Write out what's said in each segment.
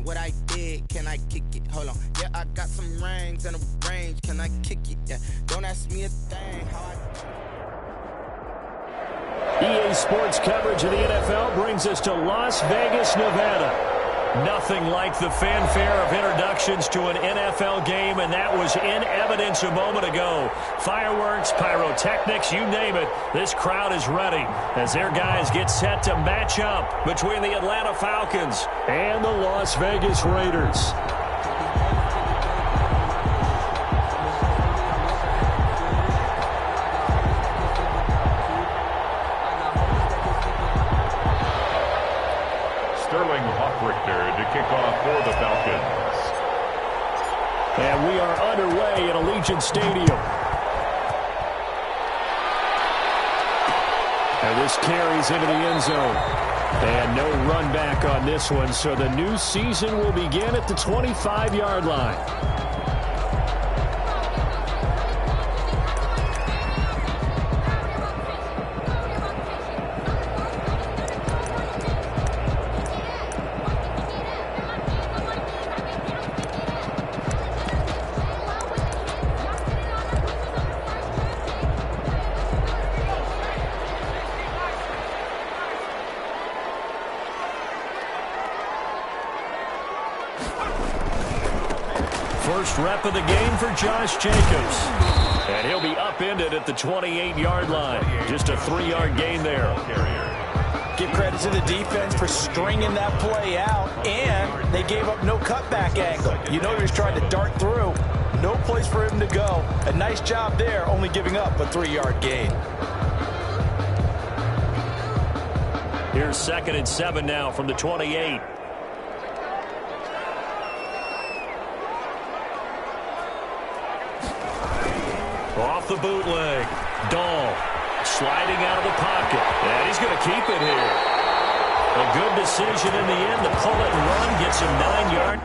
ain't what I did. Can I kick it? Hold on. Yeah, I got some rings and a range. Can I kick it? Yeah. Don't ask me a thing. EA Sports coverage of the NFL brings us to Las Vegas, Nevada. Nothing like the fanfare of introductions to an NFL game, and that was in evidence a moment ago. Fireworks, pyrotechnics, you name it. This crowd is ready as their guys get set to match up between the Atlanta Falcons and the Las Vegas Raiders. To kick off for the Falcons. And we are underway at Allegiant Stadium. And this carries into the end zone. And no run back on this one, so the new season will begin at the 25-yard line. First rep of the game for Josh Jacobs. And he'll be upended at the 28-yard line. Just a 3-yard gain there. Give credit to the defense for stringing that play out, and they gave up no cutback angle. You know he was trying to dart through. No place for him to go. A nice job there, only giving up a 3-yard gain. Here's 2nd and 7 now from the 28. Off the bootleg. Dahl sliding out of the pocket. And he's going to keep it here. A good decision in the end to pull it and run. Gets him 9 yards.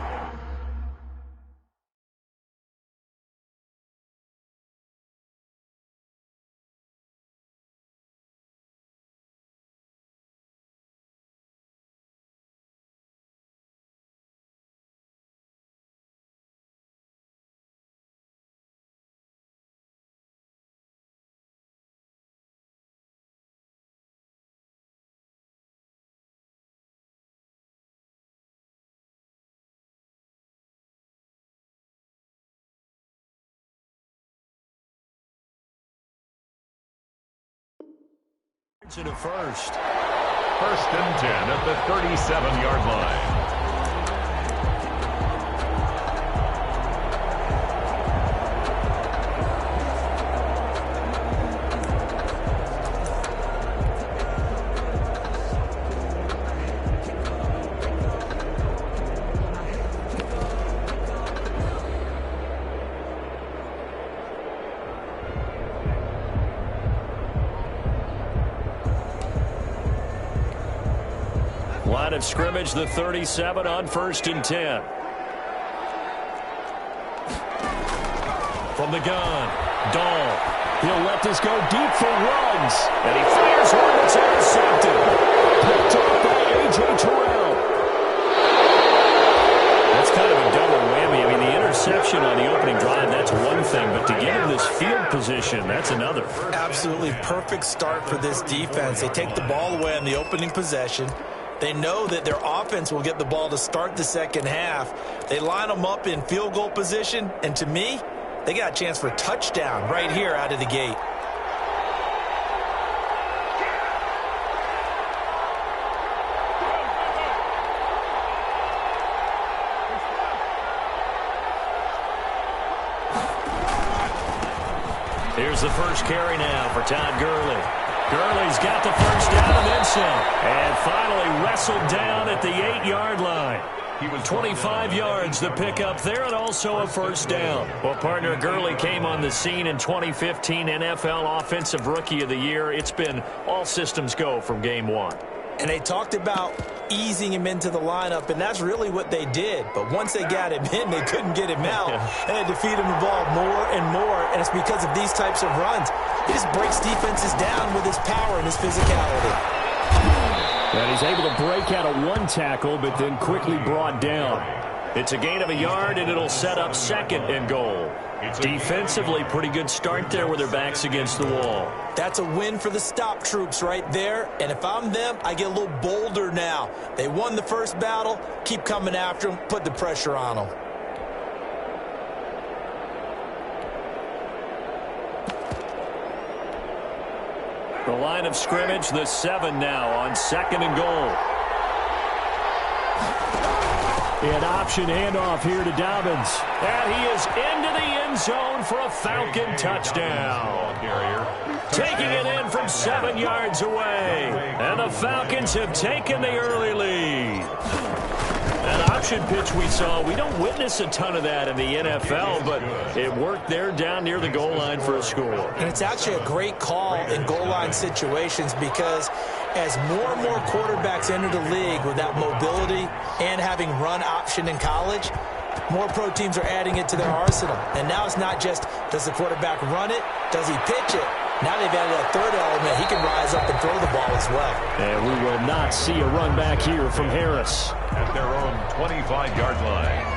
To the first. 1st and 10 at the 37-yard line. Line of scrimmage, the 37 on 1st and 10. From the gun, Dahl. He'll let this go deep for runs. And he fires one that's intercepted. Picked off by A.J. Terrell. That's kind of a double whammy. I mean, the interception on the opening drive, that's one thing. But to give him this field position, that's another. Absolutely perfect start for this defense. They take the ball away on the opening possession. They know that their offense will get the ball to start the second half. They line them up in field goal position, and to me, they got a chance for a touchdown right here out of the gate. Here's the first carry now for Todd Gurley. Gurley's got the first down and then some. And finally wrestled down at the 8-yard line. He was 25 yards to pick up there and also a first down. Well, partner, Gurley came on the scene in 2015 NFL Offensive Rookie of the Year. It's been all systems go from game one. And they talked about easing him into the lineup, and that's really what they did. But once they got him in, they couldn't get him out. They had to feed him the ball more and more, and it's because of these types of runs. He just breaks defenses down with his power and his physicality. And he's able to break out of one tackle, but then quickly brought down. It's a gain of a yard, and it'll set up 2nd and goal. Defensively, pretty good start there with their backs against the wall. That's a win for the stop troops right there. And if I'm them, I get a little bolder now. They won the first battle. Keep coming after them. Put the pressure on them. The line of scrimmage, the 7 now on 2nd and goal. An option handoff here to Dobbins. And he is into the end zone for a Falcon touchdown. Taking it in from 7 yards away. And the Falcons have taken the early lead. That option pitch we saw, we don't witness a ton of that in the NFL, but it worked there down near the goal line for a score. And it's actually a great call in goal line situations because as more and more quarterbacks enter the league with that mobility and having run option in college, more pro teams are adding it to their arsenal. And now it's not just, does the quarterback run it? Does he pitch it? Now they've added a third element. He can rise up and throw the ball as well. And we will not see a run back here from Harris. At their own 25-yard line.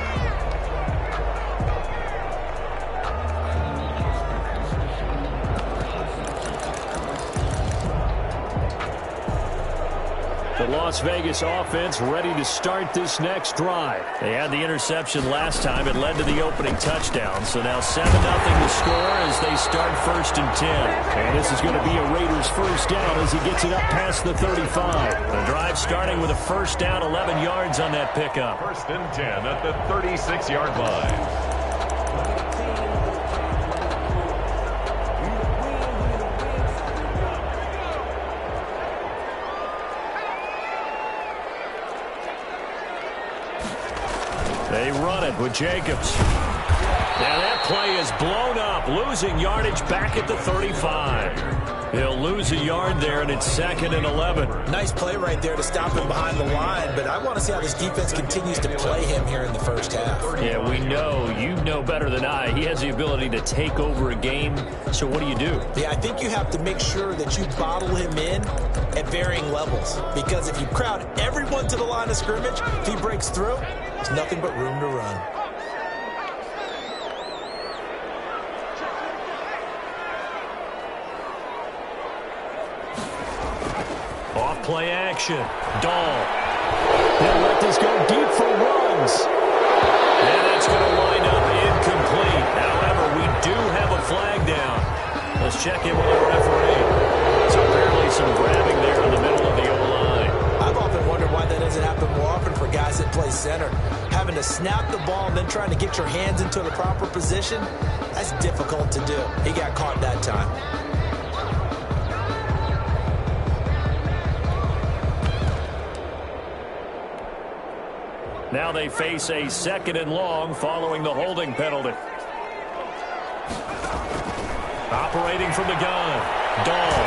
The Las Vegas offense ready to start this next drive. They had the interception last time. It led to the opening touchdown. So now 7-0 to score as they start 1st and 10. And this is going to be a Raiders first down as he gets it up past the 35. The drive starting with a first down, 11 yards on that pickup. 1st and 10 at the 36-yard line. They run it with Jacobs. Now that play is blown up, losing yardage back at the 35. He'll lose a yard there, and it's 2nd and 11. Nice play right there to stop him behind the line, but I want to see how this defense continues to play him here in the first half. Yeah, we know, you know better than I, he has the ability to take over a game, so what do you do? Yeah, I think you have to make sure that you bottle him in at varying levels, because if you crowd everyone to the line of scrimmage, if he breaks through, there's nothing but room to run. Off-play action. Dahl. He'll let this go deep for runs. And that's going to wind up incomplete. However, we do have a flag down. Let's check in with the referee. So apparently some grabbing there in the middle of the O-line. I've often wondered why that doesn't happen more often for guys that play center. Having to snap the ball and then trying to get your hands into the proper position, that's difficult to do. He got caught that time. Now they face a 2nd and long following the holding penalty. Operating from the gun. Dahl.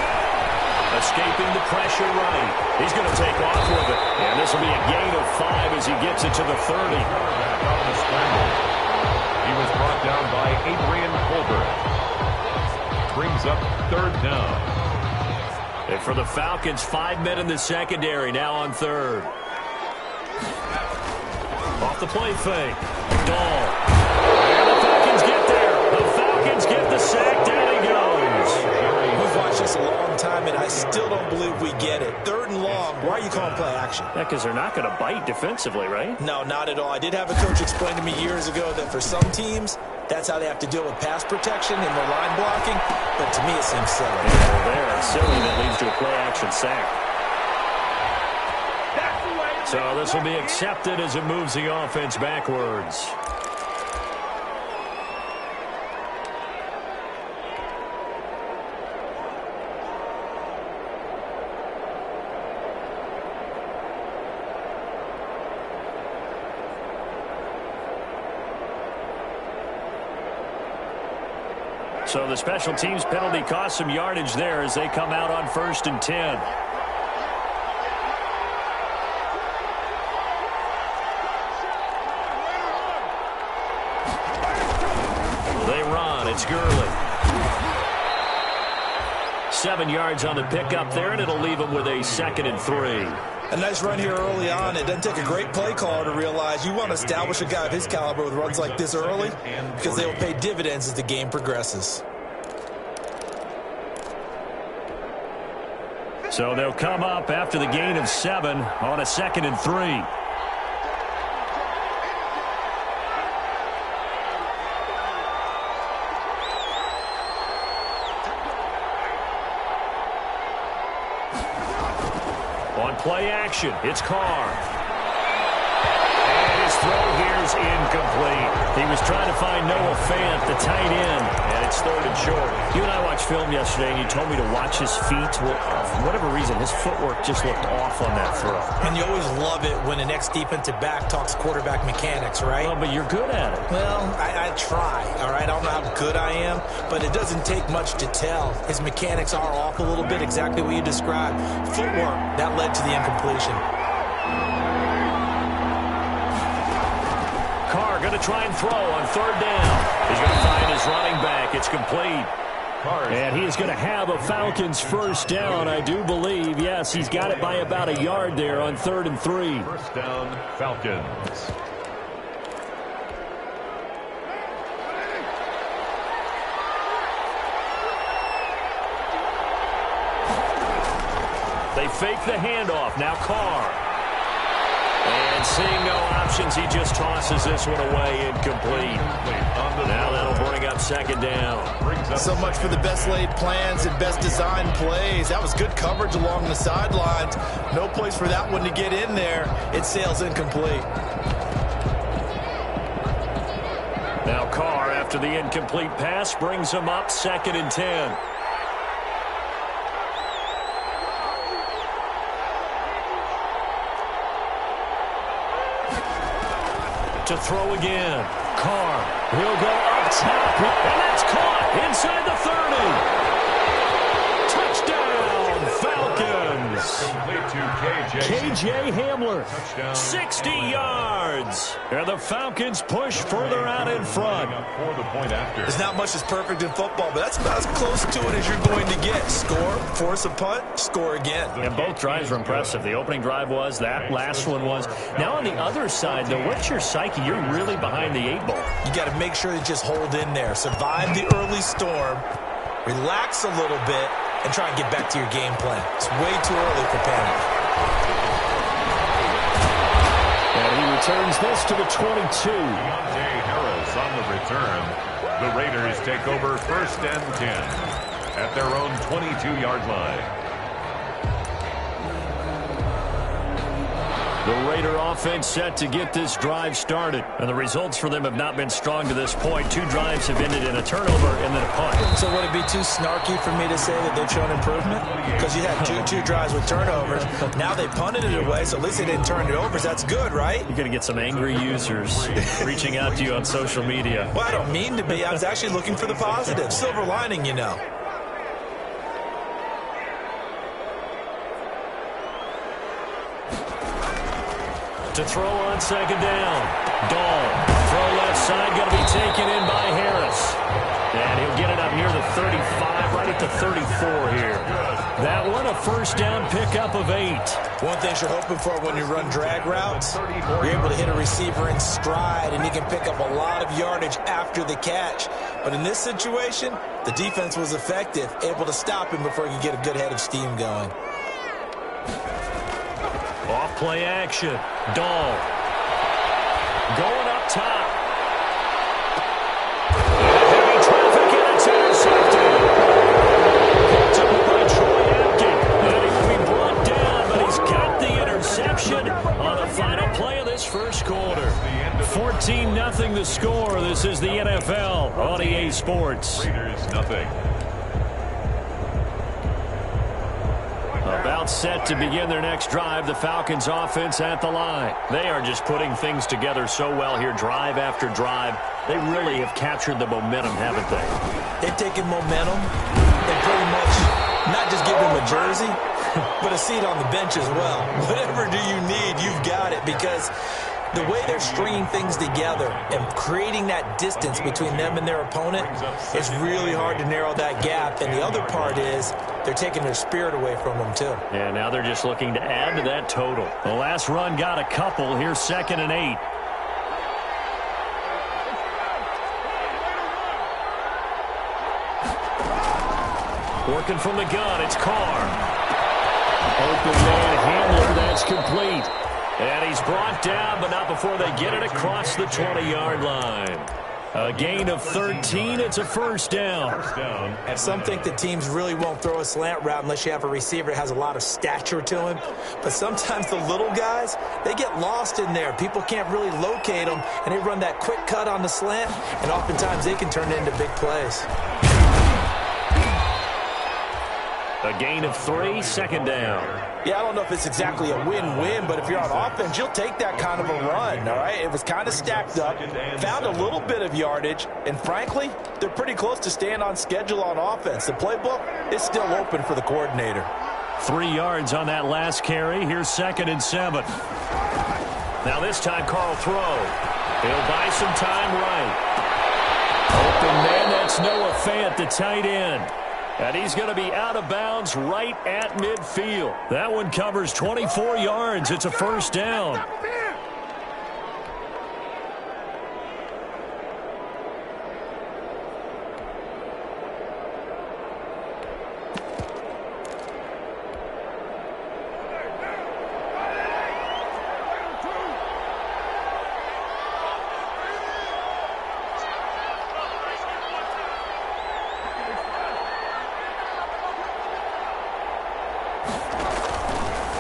Escaping the pressure right. He's going to take off with it. And this will be a gain of 5 as he gets it to the 30. He was brought down by Adrian Colbert. Brings up 3rd down. And for the Falcons, 5 men in the secondary now on 3rd. Off the play fake. Dahl. And the Falcons get there. The Falcons get the sack. Down he goes. We've watched this a long time, and I still don't believe we get it. 3rd and long. Why are you calling play action? Yeah, because they're not going to bite defensively, right? No, not at all. I did have a coach explain to me years ago that for some teams, that's how they have to deal with pass protection and their line blocking. But to me, it seems silly. Yeah, there, silly that leads to a play action sack. So this will be accepted as it moves the offense backwards. So the special teams penalty cost some yardage there as they come out on 1st and 10. It's Gurley. 7 yards on the pickup there, and it'll leave him with a 2nd and 3. A nice run here early on. It doesn't take a great play caller to realize you want to establish a guy of his caliber with runs like this early because they will pay dividends as the game progresses. So they'll come up after the gain of 7 on a 2nd and 3. On play action, it's Carr. And his throw here is incomplete. He was trying to find Noah Fant, the tight end, and it's 3rd and short. You and I watched film yesterday, and you told me to watch his feet. Well, for whatever reason, his footwork just looked off on that throw. And you always love it when an ex-defensive back talks quarterback mechanics, right? Well, but you're good at it. Well, I try, all right? I don't know how good I am, but it doesn't take much to tell. His mechanics are off a little bit, exactly what you described. Footwork, that led to the incompletion. Carr going to try and throw on 3rd down. He's going to find his running back. It's complete. And he is going to have a Falcons 1st down, I do believe. Yes, he's got it by about a yard there on 3rd and 3. 1st down, Falcons. They fake the handoff. Now Carr. And seeing no options, he just tosses this one away, incomplete. Now that'll bring up 2nd down. So much for the best laid plans and best designed plays. That was good coverage along the sidelines. No place for that one to get in there. It sails incomplete. Now Carr, after the incomplete pass, brings him up 2nd and 10. To throw again. Carr. He'll go up top. And that's caught inside the 30. Touchdown, Falcons. KJ Hamler. 60 yards. And the Falcons push further out in front. There's not much that's perfect in football, but that's about as close to it as you're going to get. Score, force a punt, score again. And both drives were impressive. The opening drive was, that last one was. Now on the other side, though, what's your psyche? You're really behind the 8-ball. You got to make sure to just hold in there. Survive the early storm, relax a little bit, and try and get back to your game plan. It's way too early for panic. And he returns this to the 22. Harris on the return. The Raiders take over 1st and 10 at their own 22-yard line. The Raider offense set to get this drive started. And the results for them have not been strong to this point. 2 drives have ended in a turnover and then a punt. So would it be too snarky for me to say that they've shown improvement? Because you had two drives with turnovers. Now they punted it away, so at least they didn't turn it over. So that's good, right? You're going to get some angry users reaching out to you on social media. Well, I don't mean to be. I was actually looking for the positive. Silver lining, you know. To throw on 2nd down. Dahl. Throw left side, going to be taken in by Harris. And he'll get it up near the 35, right at the 34 here. That one, a 1st down pickup of 8. One thing you're hoping for when you run drag routes, you're able to hit a receiver in stride, and he can pick up a lot of yardage after the catch. But in this situation, the defense was effective, able to stop him before he could get a good head of steam going. Off play action. Dahl. Going up top. Heavy traffic, and it's intercepted. Picked up by Troy Apken. And he will be brought down, but he's got the interception on the final play of this first quarter. 14-0 the score. This is the NFL on EA Sports. Raiders nothing. About set to begin their next drive, the Falcons offense at the line. They are just putting things together so well here, drive after drive. They really have captured the momentum, haven't they? They've taken momentum and pretty much not just give them a jersey, but a seat on the bench as well. Whatever do you need, you've got it, because the way they're stringing things together and creating that distance between them and their opponent, it's really hard to narrow that gap. And the other part is they're taking their spirit away from them, too. Yeah, now they're just looking to add to that total. The last run got a couple. Here's 2nd and 8. Working from the gun, it's Carr. Open man Hamler, that's complete. And he's brought down, but not before they get it across the 20-yard line. A gain of 13, it's a first down. And some think that teams really won't throw a slant route unless you have a receiver that has a lot of stature to him. But sometimes the little guys, they get lost in there. People can't really locate them, and they run that quick cut on the slant, and oftentimes they can turn it into big plays. A gain of 3, 2nd down. Yeah, I don't know if it's exactly a win-win, but if you're on offense, you'll take that kind of a run, all right? It was kind of stacked up, found a little bit of yardage, and frankly, they're pretty close to staying on schedule on offense. The playbook is still open for the coordinator. 3 yards on that last carry. Here's 2nd and 7. Now this time, Carl throw. He'll buy some time right. Open man, that's Noah Fant, the tight end. And he's going to be out of bounds right at midfield. That one covers 24 yards. It's a first down.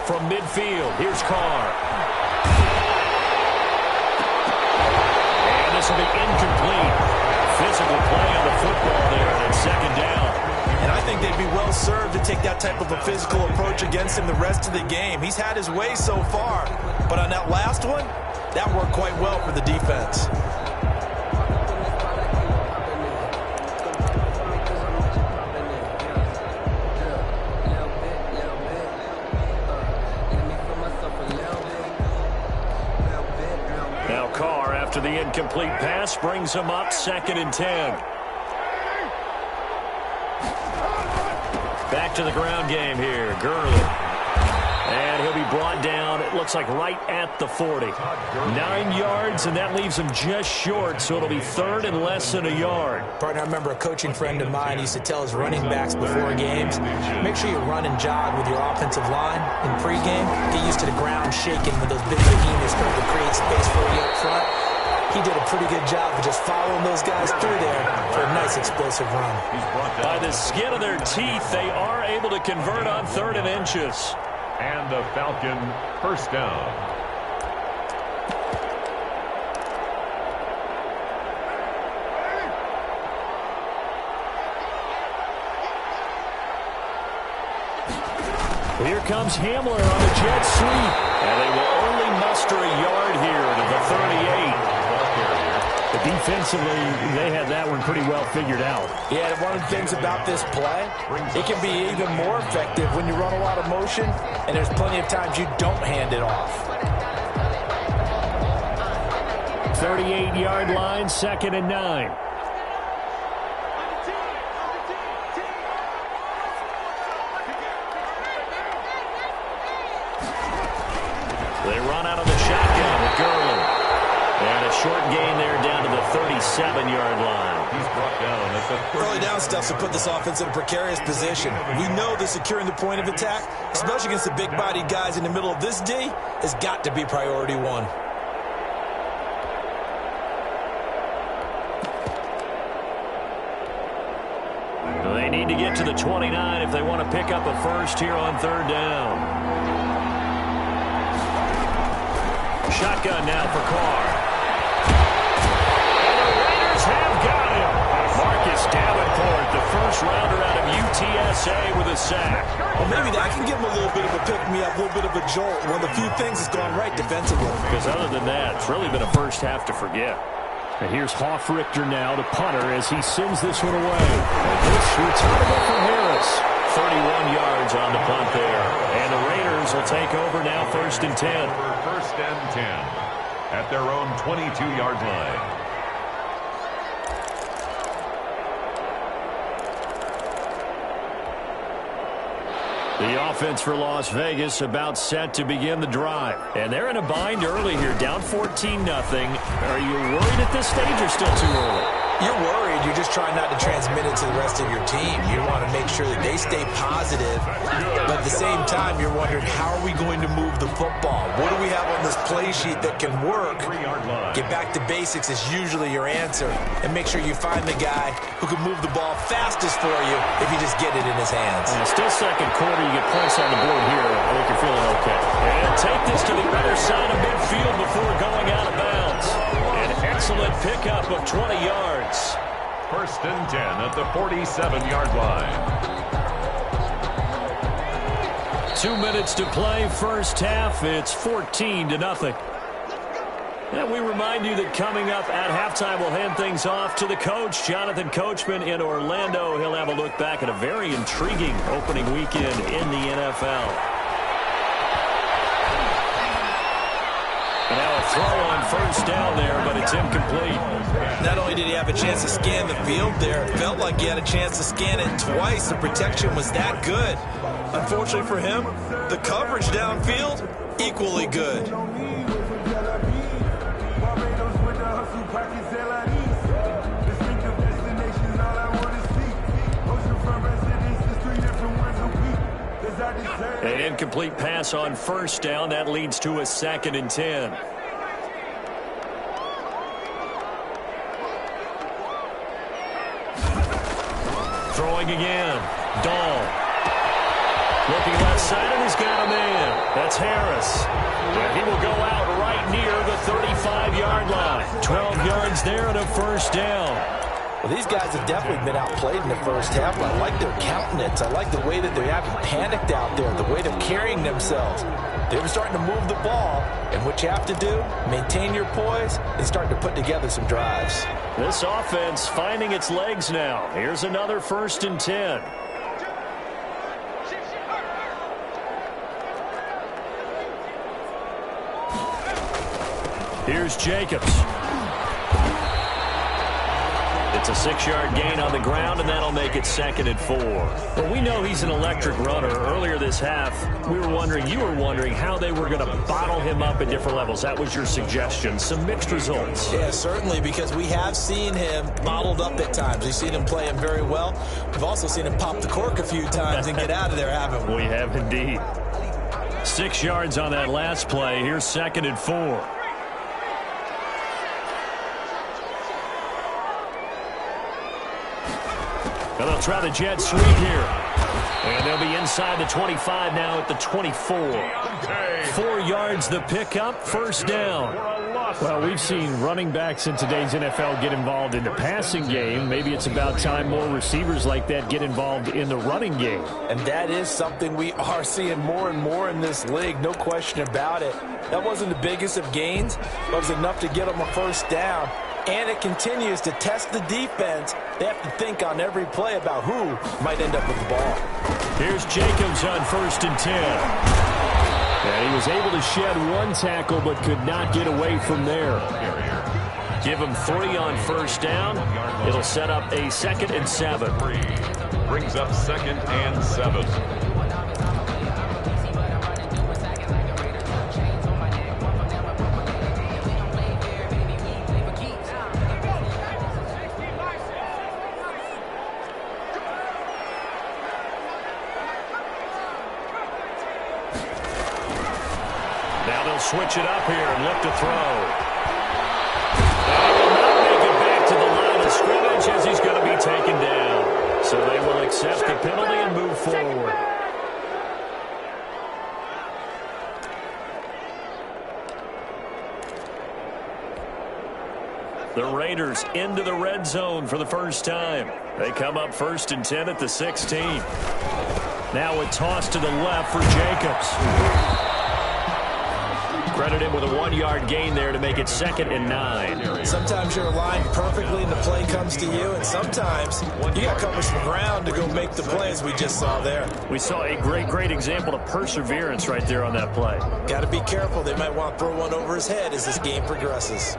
From midfield, here's Carr. And this will be incomplete. Physical play on the football there, and it's 2nd down. And I think they'd be well served to take that type of a physical approach against him the rest of the game. He's had his way so far, but on that last one, that worked quite well for the defense. After the incomplete pass, brings him up 2nd and 10. Back to the ground game here. Gurley. And he'll be brought down, it looks like right at the 40. 9 yards, and that leaves him just short, so it'll be 3rd and less than a yard. Partner, I remember a coaching friend of mine used to tell his running backs before games, make sure you run and jog with your offensive line in pregame. Get used to the ground shaking when those big behemoths start to create space for you up front. He did a pretty good job of just following those guys through there for a nice explosive run. By the skin of their teeth, they are able to convert on 3rd and inches. And the Falcon first down. Here comes Hamler on a jet sweep. And they will only muster a yard here to the 38. But defensively, they had that one pretty well figured out. Yeah, and one of the things about this play, it can be even more effective when you run a lot of motion, and there's plenty of times you don't hand it off. 38-yard line, 2nd and 9. They run out of the shotgun with Gurley. And a short gain there down to the 37-yard line. He's brought down at the 30. Early down stuff to put this offense in a precarious position. We know that securing the point of attack, especially against the big-bodied guys in the middle of this D, has got to be priority one. They need to get to the 29 if they want to pick up a first here on 3rd down. Shotgun now for Carr. And the Raiders have got him. Marcus Davenport, the first rounder out of UTSA with a sack. Well, maybe that can give him a little bit of a pick-me-up, a little bit of a jolt. One of the few things that's gone right defensively. Because other than that, it's really been a first half to forget. And here's Hoff-Richter now, the punter, as he sends this one away. And this retirement for Harris. 31 yards on the punt there. And the Raiders will take over now 1st and 10. First and 10. at their own 22-yard line. The offense for Las Vegas about set to begin the drive. And they're in a bind early here, down 14-0. Are you worried at this stage or still too early? You're worried. You're just trying not to transmit it to the rest of your team. You want to make sure that they stay positive. But at the same time, you're wondering, how are we going to move the football? What do we have on this play sheet that can work? Get back to basics is usually your answer. And make sure you find the guy who can move the ball fastest for you if you just get it in his hands. Still second quarter. You get points on the board here. I think you're feeling okay. And take this to the other side of midfield before going out of bounds. An excellent pickup of 20 yards. First and 10 at the 47-yard line. 2 minutes to play, first half. It's 14-0. And we remind you that coming up at halftime, we'll hand things off to the coach, Jonathan Coachman in Orlando. He'll have a look back at a very intriguing opening weekend in the NFL. And now a throw on first down there, but it's incomplete. Not only did he have a chance to scan the field there, it felt like he had a chance to scan it twice. The protection was that good. Unfortunately for him, the coverage downfield, equally good. An incomplete pass on first down. That leads to a 2nd and 10. Throwing again. Dahl. Looking left side, and he's got a man. That's Harris. And he will go out right near the 35-yard line. 12 yards there and a first down. Well, these guys have definitely been outplayed in the first half, but I like their countenance. I like the way that they haven't panicked out there, the way they're carrying themselves. They're starting to move the ball, and what you have to do, maintain your poise, and start to put together some drives. This offense finding its legs now. Here's another 1st and 10. Here's Jacobs. It's a 6-yard gain on the ground, and that'll make it 2nd and 4. Well, we know he's an electric runner. Earlier this half, you were wondering how they were going to bottle him up at different levels. That was your suggestion. Some mixed results. Yeah, certainly, because we have seen him bottled up at times. We've seen him play him very well. We've also seen him pop the cork a few times and get out of there, haven't we? We have indeed. 6 yards on that last play. Here's 2nd and 4. And they'll try the jet sweep here. And they'll be inside the 25 now at the 24. 4 yards the pickup, first down. Well, we've seen running backs in today's NFL get involved in the passing game. Maybe it's about time more receivers like that get involved in the running game. And that is something we are seeing more and more in this league, no question about it. That wasn't the biggest of gains, but it was enough to get them a first down. And it continues to test the defense. They have to think on every play about who might end up with the ball. Here's Jacobs on 1st and 10. And he was able to shed one tackle but could not get away from there. Give him 3 on first down. It'll set up a 2nd and 7. Brings up 2nd and 7. Switch it up here and look to throw. And he will not make it back to the line of scrimmage as he's going to be taken down. So they will accept the penalty and move forward. The Raiders into the red zone for the first time. They come up 1st and 10 at the 16. Now a toss to the left for Jacobs. Credit him with a 1-yard gain there to make it 2nd and 9. Sometimes you're aligned perfectly and the play comes to you, and sometimes you got to cover some ground to go make the play, as we just saw there. We saw a great example of perseverance right there on that play. Got to be careful. They might want to throw one over his head as this game progresses.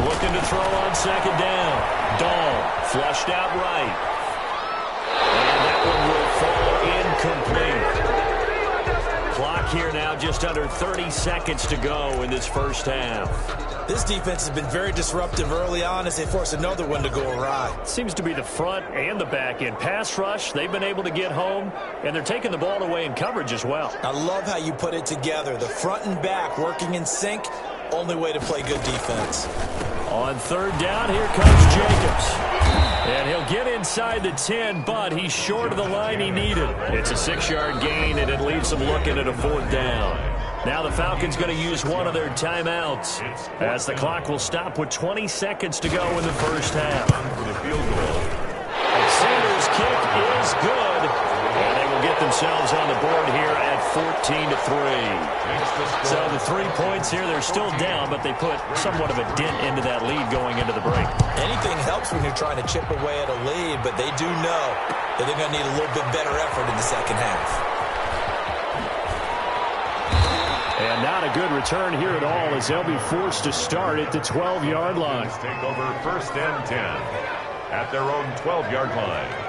Looking to throw on 2nd down. Dahl flushed out right. And that one will fall incomplete. Clock here now, just under 30 seconds to go in this first half. This defense has been very disruptive early on as they force another one to go awry. Seems to be the front and the back end. Pass rush, they've been able to get home, and they're taking the ball away in coverage as well. I love how you put it together. The front and back working in sync. Only way to play good defense. On 3rd down, here comes Jacobs. And he'll get inside the 10, but he's short of the line he needed. It's a 6-yard gain, and it leaves them looking at a 4th down. Now the Falcons going to use one of their timeouts as the clock will stop with 20 seconds to go in the first half. Sanders' kick is good, and they will get themselves on the board here at 14-3. So the 3 points here, they're still down, but they put somewhat of a dent into that lead going into the break. Anything helps when you're trying to chip away at a lead, but they do know that they're going to need a little bit better effort in the second half. And not a good return here at all as they'll be forced to start at the 12-yard line. Take over 1st and 10 at their own 12-yard line.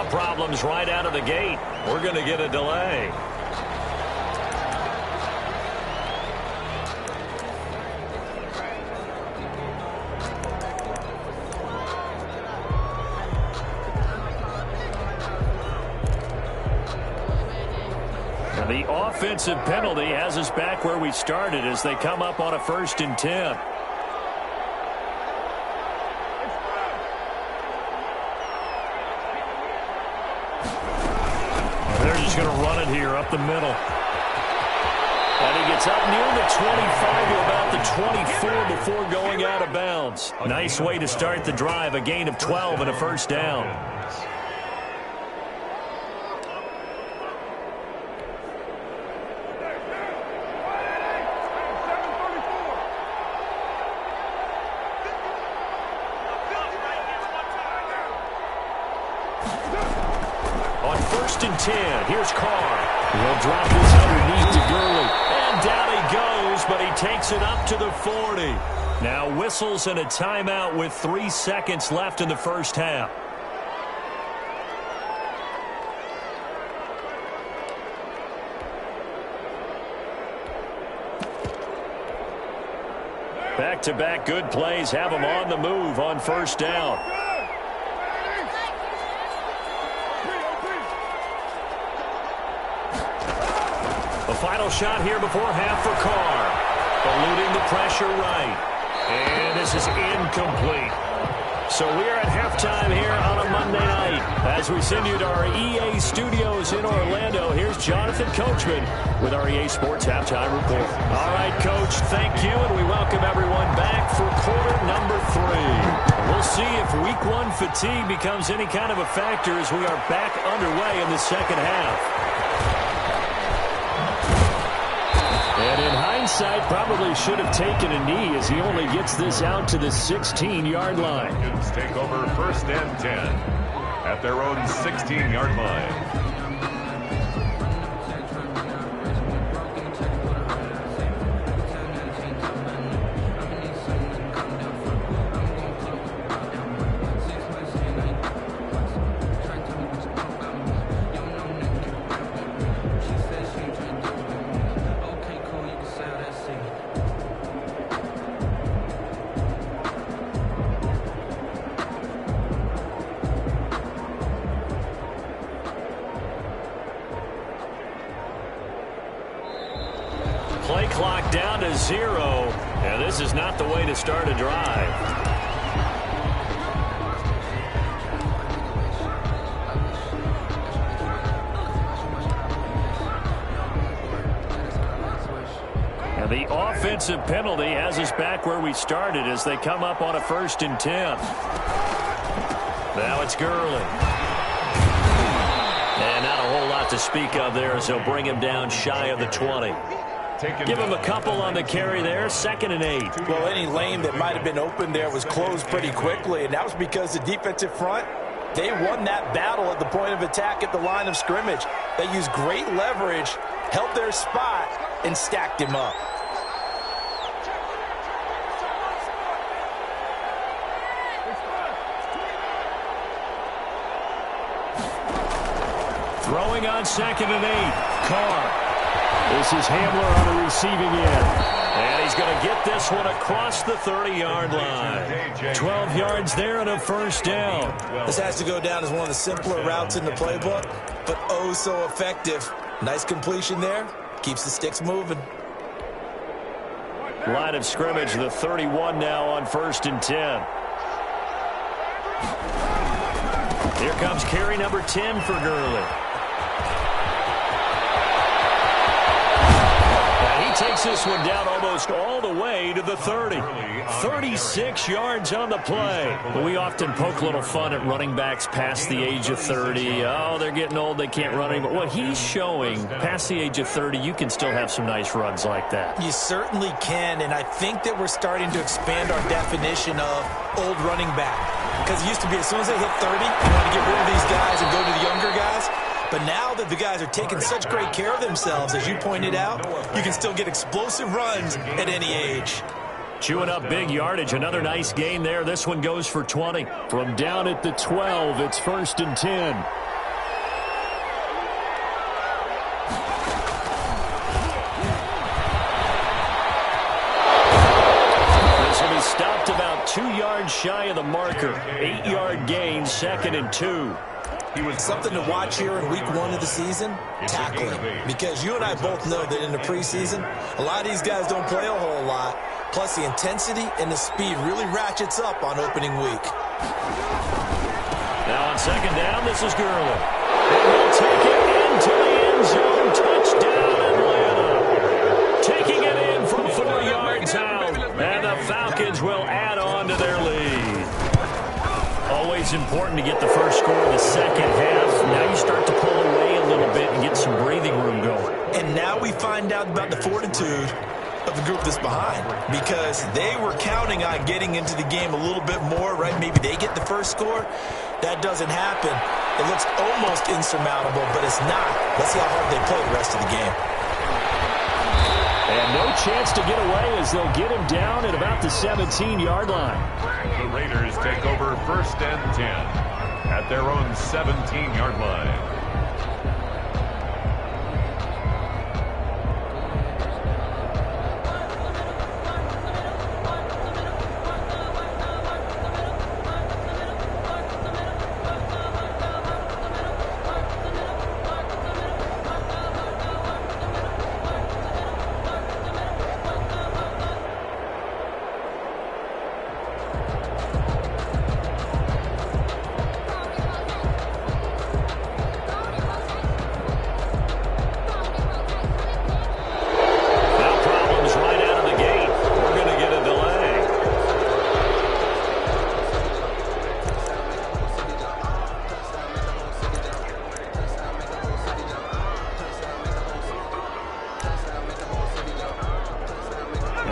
Problems right out of the gate. We're going to get a delay. And the offensive penalty has us back where we started as they come up on a 1st and 10. Going to run it here up the middle. And he gets up near the 25 to about the 24 before going out of bounds. Nice way to start the drive, a gain of 12 and a 1st down. On 1st and 10, here's Carr. He'll drop this underneath to Gurley. And down he goes, but he takes it up to the 40. Now whistles and a timeout with 3 seconds left in the first half. Back-to-back good plays have them on the move on 1st down. The final shot here before half for Carr. Eluding the pressure right. And this is incomplete. So we are at halftime here on a Monday night. As we send you to our EA studios in Orlando, here's Jonathan Coachman with our EA Sports Halftime Report. All right, Coach, thank you, and we welcome everyone back for quarter number 3. We'll see if Week 1 fatigue becomes any kind of a factor as we are back underway in the second half. And in hindsight, probably should have taken a knee as he only gets this out to the 16-yard line. Take over 1st and 10 at their own 16-yard line. 0, and this is not the way to start a drive. And the offensive penalty has us back where we started as they come up on a 1st and 10. Now it's Gurley. And not a whole lot to speak of there as they'll bring him down shy of the 20. Give him a couple on the carry there, 2nd and 8. Well, any lane that might have been open there was closed pretty quickly, and that was because the defensive front, they won that battle at the point of attack at the line of scrimmage. They used great leverage, held their spot, and stacked him up. Throwing on 2nd and 8. Carr. This is Hamler on the receiving end. And he's going to get this one across the 30-yard line. 12 yards there and a 1st down. This has to go down as one of the simpler routes in the playbook, but oh so effective. Nice completion there. Keeps the sticks moving. Line of scrimmage, the 31 now on 1st and 10. Here comes carry number 10 for Gurley. Takes this one down almost all the way to the 30. 36 yards on the play. We often poke a little fun at running backs past the age of 30. Oh, they're getting old, they can't run anymore. What he's showing, past the age of 30, you can still have some nice runs like that. You certainly can, and I think that we're starting to expand our definition of old running back. Because it used to be as soon as they hit 30, you want to get rid of these guys and go to the younger guys. But now that the guys are taking such great care of themselves, as you pointed out, you can still get explosive runs at any age. Chewing up big yardage. Another nice gain there. This one goes for 20. From down at the 12, it's 1st and 10. This will be stopped about 2 yards shy of the marker. 8-yard gain, 2nd and 2. Something to watch here in week 1 of the season, tackling. Because you and I both know that in the preseason, a lot of these guys don't play a whole lot. Plus, the intensity and the speed really ratchets up on opening week. Now on 2nd down, this is Gurley. And he'll take it into the end zone. Touchdown, Atlanta. Taking it in from 4 yards out. And the Falcons will add on to their lead. Always important to get the first score in the second half. Now you start to pull away a little bit and get some breathing room going. And now we find out about the fortitude of the group that's behind, because they were counting on getting into the game a little bit more, right? Maybe they get the first score. That doesn't happen. It looks almost insurmountable, but it's not. Let's see how hard they play the rest of the game. And no chance to get away as they'll get him down at about the 17-yard line. The Raiders take over 1st and 10 at their own 17-yard line.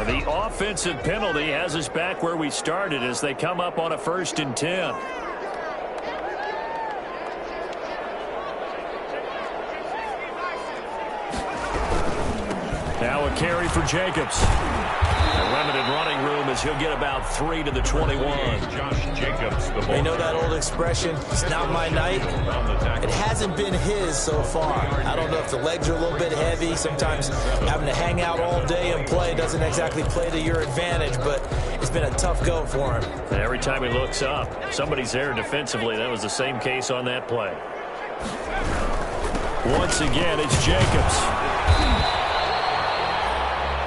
The offensive penalty has us back where we started as they come up on a 1st and 10. Now a carry for Jacobs. A limited running room as he'll get about 3 to the 21. Josh Jacobs, the ball. You know that old expression, it's not my night? It hasn't been his so far. I don't know if the legs are a little bit heavy. Sometimes having to hang out all day and play doesn't exactly play to your advantage, but it's been a tough go for him. And every time he looks up, somebody's there defensively. That was the same case on that play. Once again, it's Jacobs.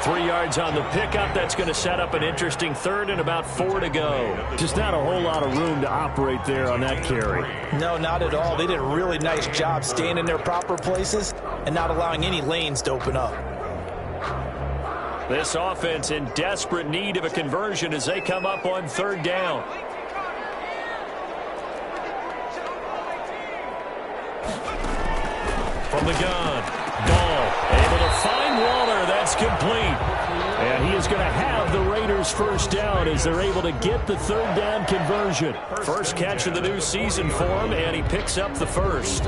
3 yards on the pickup. That's going to set up an interesting third and about 4 to go. Just not a whole lot of room to operate there on that carry. No, not at all. They did a really nice job staying in their proper places and not allowing any lanes to open up. This offense in desperate need of a conversion as they come up on 3rd down. From the gun, Dahl able to find Waller. That's complete. And he is going to have the Raiders first down as they're able to get the 3rd down conversion. First catch of the new season for him, and he picks up the first.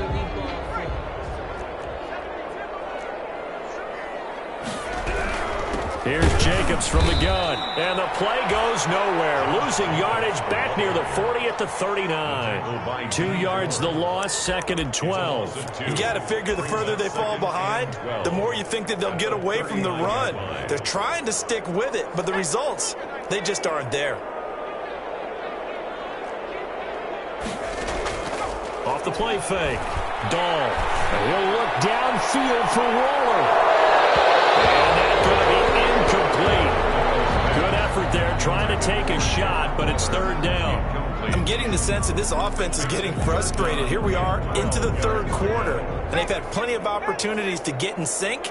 Here's Jacobs from the gun, and the play goes nowhere. Losing yardage back near the 40 at the 39. 2 yards the loss, 2nd and 12. You got to figure the further they fall behind, the more you think that they'll get away from the run. They're trying to stick with it, but the results, they just aren't there. Off the play fake, Dahl. And he'll look downfield for Waller. And that's going to be incomplete. Good effort there, trying to take a shot, but it's 3rd down. I'm getting the sense that this offense is getting frustrated. Here we are into the 3rd quarter, and they've had plenty of opportunities to get in sync.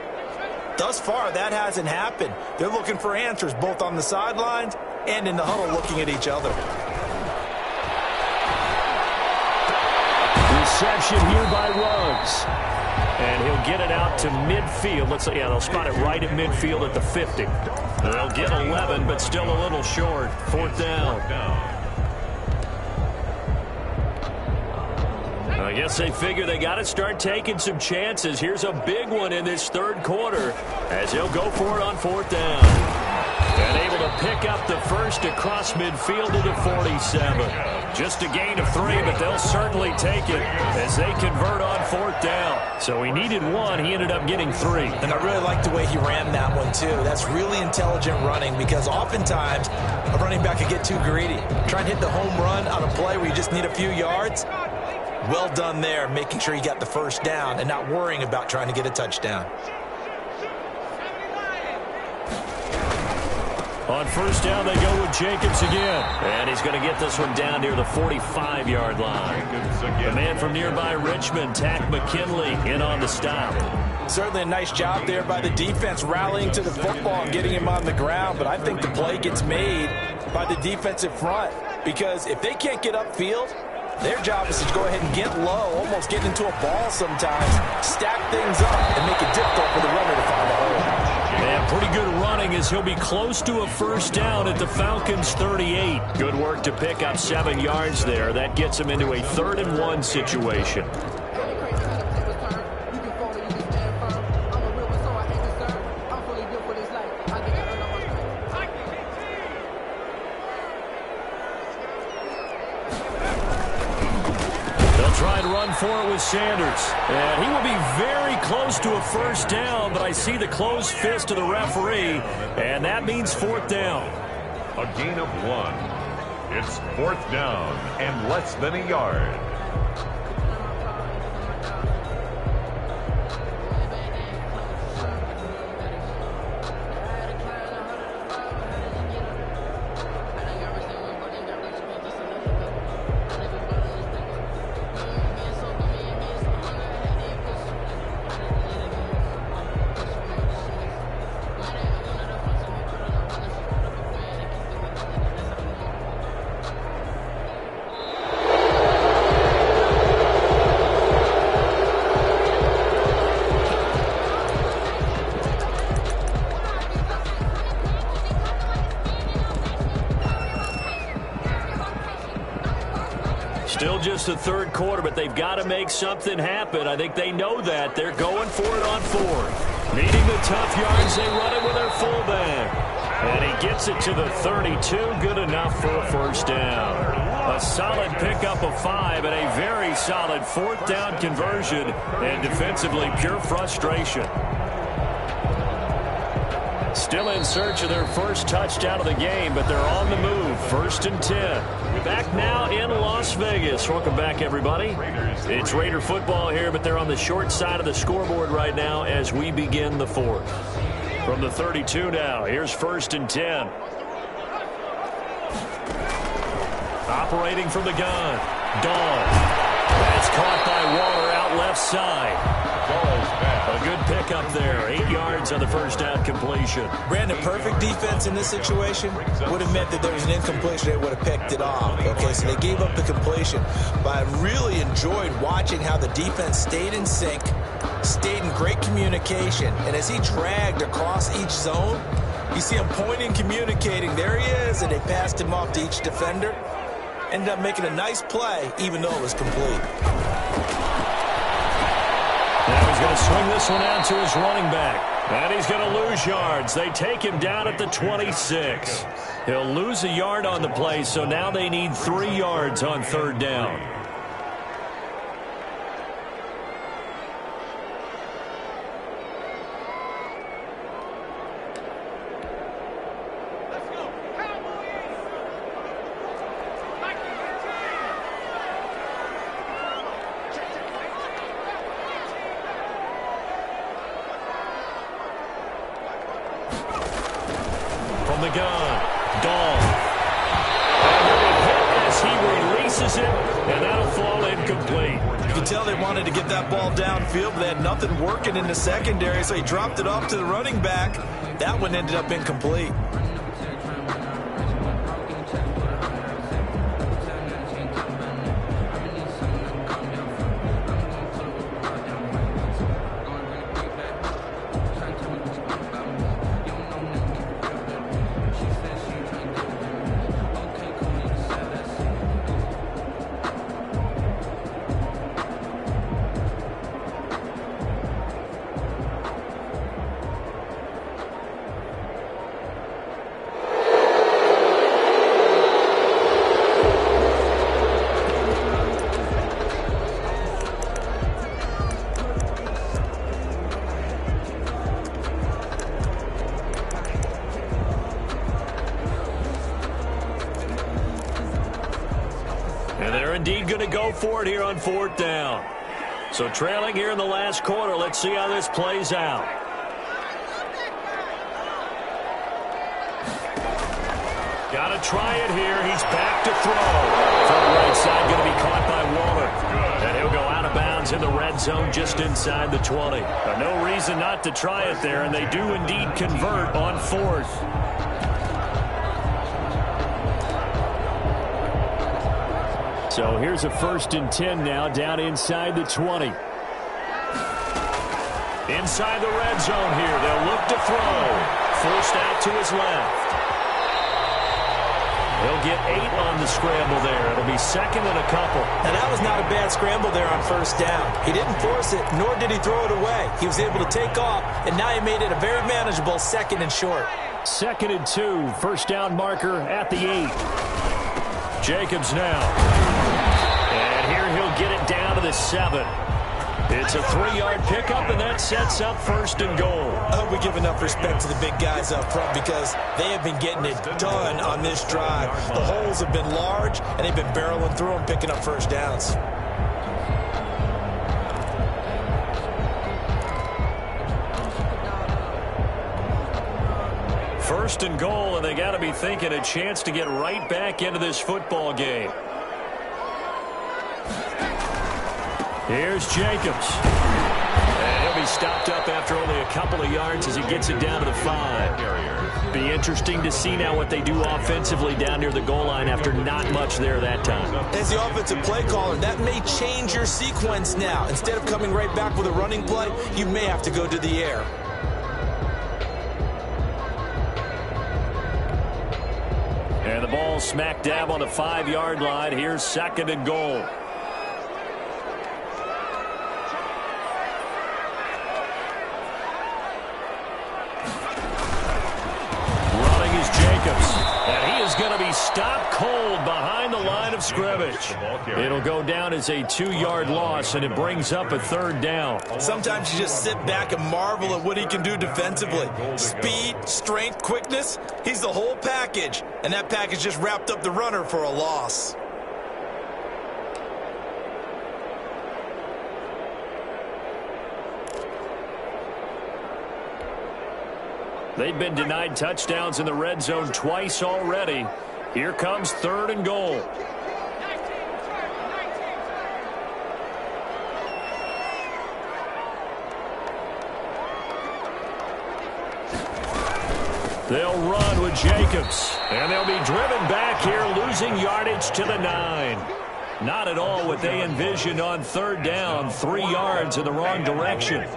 Thus far, that hasn't happened. They're looking for answers both on the sidelines and in the huddle looking at each other. Reception here by Ruggs. And he'll get it out to midfield. Let's say, yeah, they'll spot it right at midfield at the 50. They'll get 11, but still a little short. 4th down. I guess they figure they got to start taking some chances. Here's a big one in this 3rd quarter as he'll go for it on 4th down. And able to pick up the first across midfield to the 47. Just a gain of 3, but they'll certainly take it as they convert on 4th down. So he needed 1. He ended up getting 3. And I really like the way he ran that one, too. That's really intelligent running because oftentimes a running back can get too greedy. Try and hit the home run on a play where you just need a few yards. Well done there, making sure you got the first down and not worrying about trying to get a touchdown. On 1st down, they go with Jacobs again. And he's going to get this one down near the 45-yard line. The man from nearby Richmond, Tack McKinley, in on the stop. Certainly a nice job there by the defense rallying to the football and getting him on the ground. But I think the play gets made by the defensive front because if they can't get upfield, their job is to go ahead and get low, almost get into a ball sometimes, stack things up, and make it difficult for the runner to find a hole. And pretty good running as he'll be close to a first down at the Falcons' 38. Good work to pick up 7 yards there. That gets him into a 3rd and 1 situation. Try and run for it with Sanders. And he will be very close to a first down, but I see the closed fist of the referee, and that means 4th down. A gain of 1. It's 4th down and less than a yard. Still just the 3rd quarter, but they've got to make something happen. I think they know that. They're going for it on 4th. Needing the tough yards, they run it with their fullback. And he gets it to the 32. Good enough for a first down. A solid pickup of 5 and a very solid 4th down conversion. And defensively, pure frustration. Still in search of their first touchdown of the game, but they're on the move. 1st and 10. Back now in Las Vegas. Welcome back, everybody. It's Raider football here, but they're on the short side of the scoreboard right now as we begin the 4th. From the 32 now, here's 1st and 10. Operating from the gun, Dahl. That's caught by Waller out left side. A good pickup there. 8 yards on the first down completion. Brandon, perfect defense in this situation would have meant that there was an incompletion. They would have picked it off. Okay, so they gave up the completion. But I really enjoyed watching how the defense stayed in sync, stayed in great communication. And as he dragged across each zone, you see him pointing, communicating. There he is, and they passed him off to each defender. Ended up making a nice play, even though it was complete. Now he's going to swing this one out to his running back. And he's going to lose yards. They take him down at the 26. He'll lose a yard on the play, so now they need 3 yards on 3rd down. From the gun, Dahl. And he'll be hit as he releases it, and that'll fall incomplete. You can tell they wanted to get that ball downfield, but they had nothing working in the secondary, so he dropped it off to the running back. That one ended up incomplete. And they're indeed going to go for it here on 4th down. So trailing here in the last quarter. Let's see how this plays out. Got to try it here. He's back to throw. From the right side, going to be caught by Waller. And he'll go out of bounds in the red zone just inside the 20. No reason not to try it there, and they do indeed convert on 4th. So here's a 1st and 10 now, down inside the 20. Inside the red zone here. They'll look to throw. Forced out to his left. He'll get 8 on the scramble there. It'll be 2nd and a couple. Now, that was not a bad scramble there on 1st down. He didn't force it, nor did he throw it away. He was able to take off, and now he made it a very manageable 2nd and short. 2nd and 2, 1st down marker at the 8. Jacobs now. And here he'll get it down to the 7. It's a 3-yard pickup, and that sets up 1st and goal. I hope we give enough respect to the big guys up front because they have been getting it done on this drive. The holes have been large, and they've been barreling through them, picking up 1st downs. First and goal, and they got to be thinking a chance to get right back into this football game. Here's Jacobs. And he'll be stopped up after only a couple of yards as he gets it down to the 5. Be interesting to see now what they do offensively down near the goal line after not much there that time. As the offensive play caller, that may change your sequence now. Instead of coming right back with a running play, you may have to go to the air. And the ball smack dab on the 5-yard line. Here's 2nd and goal. Running is Jacobs. And he is going to be stopped cold behind the line of scrimmage. It'll go down as a 2-yard loss, and it brings up a 3rd down. Sometimes you just sit back and marvel at what he can do defensively. Speed, strength, quickness, he's the whole package. And that package just wrapped up the runner for a loss. They've been denied touchdowns in the red zone twice already. Here comes 3rd and goal. They'll run with Jacobs, and they'll be driven back here, losing yardage to the 9. Not at all what they envisioned on 3rd down, 3 yards in the wrong direction.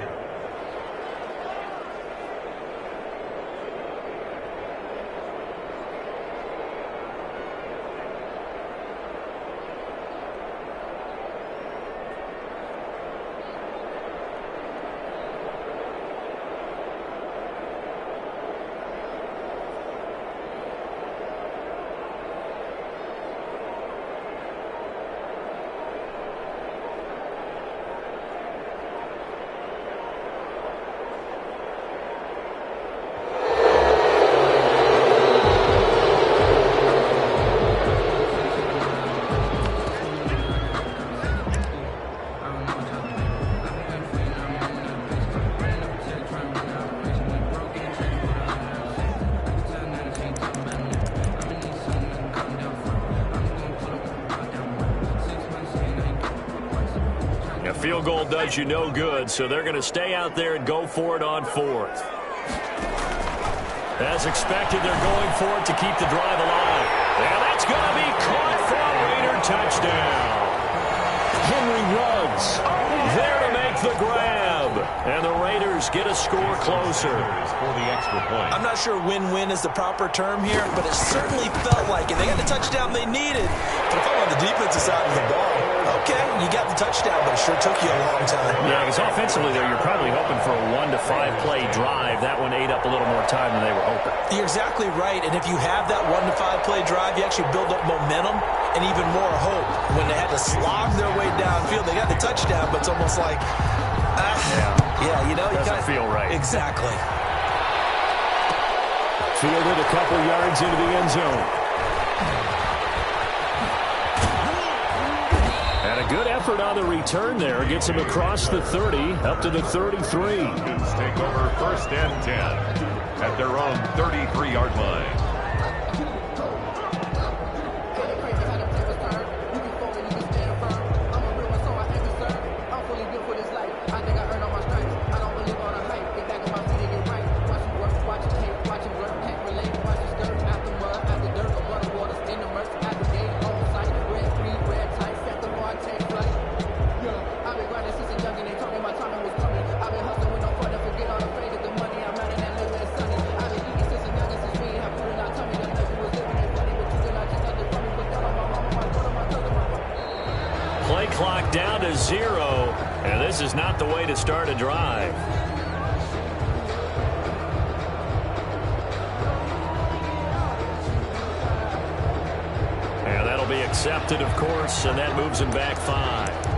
Field goal does you no good, so they're going to stay out there and go for it on 4th. As expected, they're going for it to keep the drive alive. And that's going to be caught for a Raider touchdown. Henry Ruggs there to make the grab. And the Raiders get a score closer. For the extra point. I'm not sure win-win is the proper term here, but it certainly felt like it. They got the touchdown they needed. But if I'm on the defensive side of the ball, okay, you got the touchdown, but it sure took you a long time. Yeah, because offensively there, you're probably hoping for a 1 to 5 play drive. That one ate up a little more time than they were hoping. You're exactly right, and if you have that 1 to 5 play drive, you actually build up momentum and even more hope. When they had to slog their way downfield, they got the touchdown, but it's almost like, yeah, you know, you doesn't feel right. Exactly. Fielded a couple yards into the end zone. And a good effort on the return there. Gets him across the 30, up to the 33. Take over 1st and 10 at their own 33-yard line. Clock down to 0, and this is not the way to start a drive. And that'll be accepted, of course, and that moves him back 5.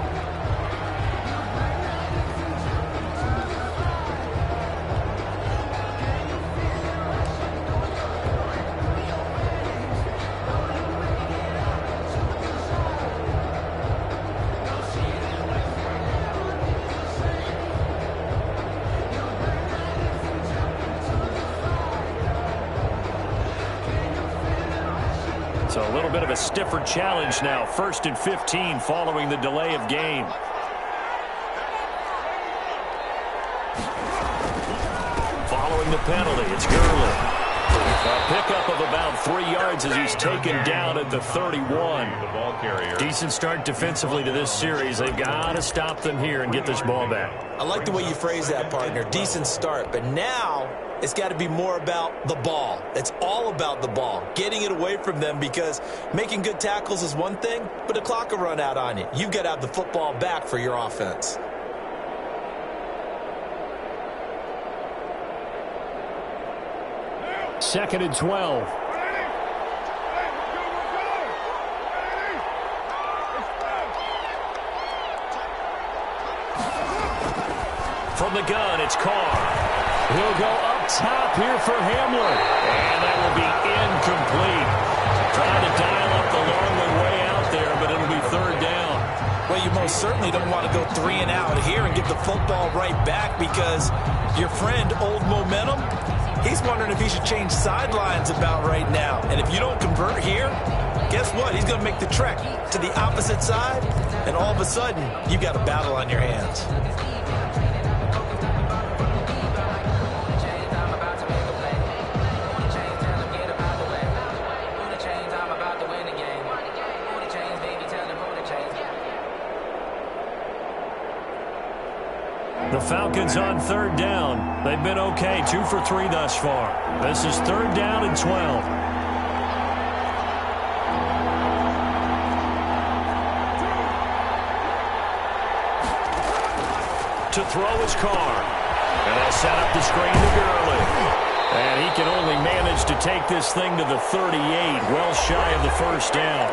So a little bit of a stiffer challenge now. 1st and 15 following the delay of game. Following the penalty, it's Gurley. A pickup of about 3 yards as he's taken down at the 31. The ball carrier. Decent start defensively to this series. They've got to stop them here and get this ball back. I like the way you phrase that, partner. Decent start, but now it's got to be more about the ball. It's all about the ball, getting it away from them, because making good tackles is one thing, but the clock will run out on you. You've got to have the football back for your offense. Second and 12. From the gun, it's Carr. He'll go up top here for Hamler. And that will be incomplete. Trying to dial up the long way out there, but it'll be 3rd down. Well, you most certainly don't want to go 3 and out here and get the football right back, because your friend, Old Momentum, He's wondering if he should change sidelines about right now. And if you don't convert here, guess what? He's going to make the trek to the opposite side, and all of a sudden, you've got a battle on your hands. The Falcons on third down. They've been okay, 2 for 3 thus far. This is third down and 12. To throw his Carr. And they'll set up the screen to Gurley. And he can only manage to take this thing to the 38, well shy of the first down.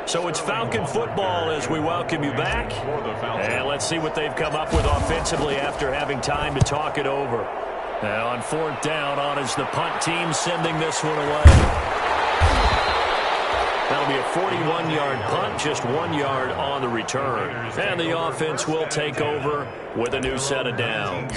So it's Falcon football as we welcome you back. And let's see what they've come up with offensively after having time to talk it over. Now on fourth down, on is the punt team sending this one away. That'll be a 41-yard punt, just 1 yard on the return. And the offense will take over with a new set of downs.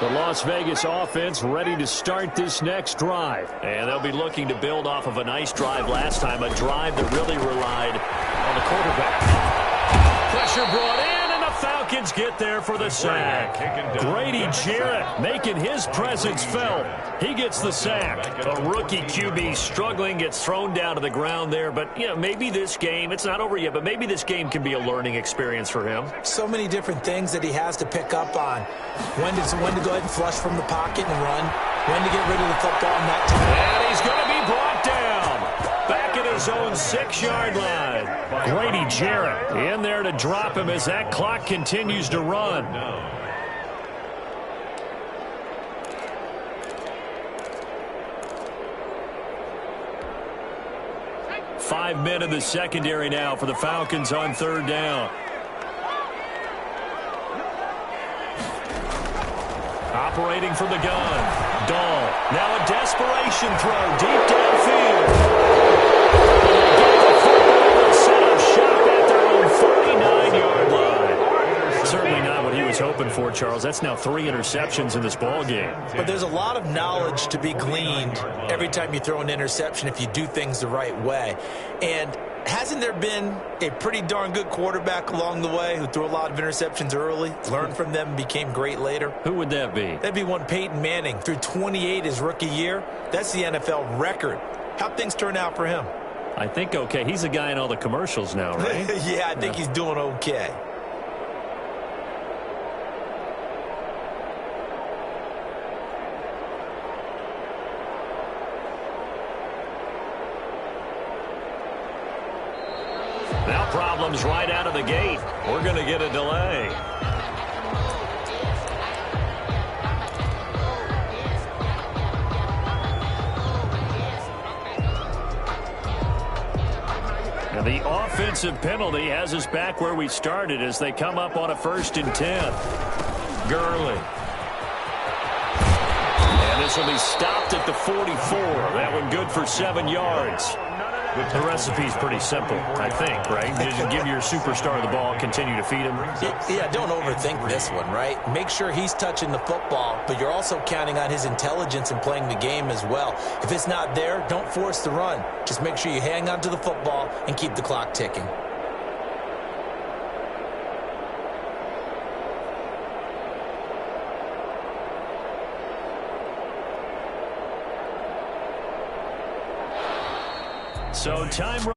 The Las Vegas offense ready to start this next drive. And they'll be looking to build off of a nice drive last time, a drive that really relied on the quarterback. Pressure brought in, and the Falcons get there for the sack. Grady Jarrett making his presence felt. He gets the sack. A rookie QB struggling, gets thrown down to the ground there. But, you know, maybe this game, it's not over yet, but maybe this game can be a learning experience for him. So many different things that he has to pick up on. When to go ahead and flush from the pocket and run. When to get rid of the football and not to. And he's going to be brought down. Back at his own 6-yard line. Grady Jarrett in there to drop him as that clock continues to run. 5 men in the secondary now for the Falcons on third down. Operating from the gun. Dahl. Now a desperation throw deep downfield. Set up shop at their own 49-yard line. Certainly not what he was hoping for, Charles. That's now 3 interceptions in this ball game. But there's a lot of knowledge to be gleaned every time you throw an interception if you do things the right way. And hasn't there been a pretty darn good quarterback along the way who threw a lot of interceptions early, learned from them, and became great later? Who would that be? That'd be one Peyton Manning. Threw 28 his rookie year. That's the NFL record. How'd things turn out for him? I think okay. He's a guy in all the commercials now, right? Yeah, I think he's doing okay. Now problems right out of the gate. We're going to get a delay. And the offensive penalty has us back where we started as they come up on a 1st and 10. Gurley. And this will be stopped at the 44. That one good for 7 yards. The recipe's pretty simple, I think, right? You just give your superstar the ball, continue to feed him. Yeah, don't overthink this one, right? Make sure he's touching the football, but you're also counting on his intelligence in playing the game as well. If it's not there, don't force the run. Just make sure you hang on to the football and keep the clock ticking. So time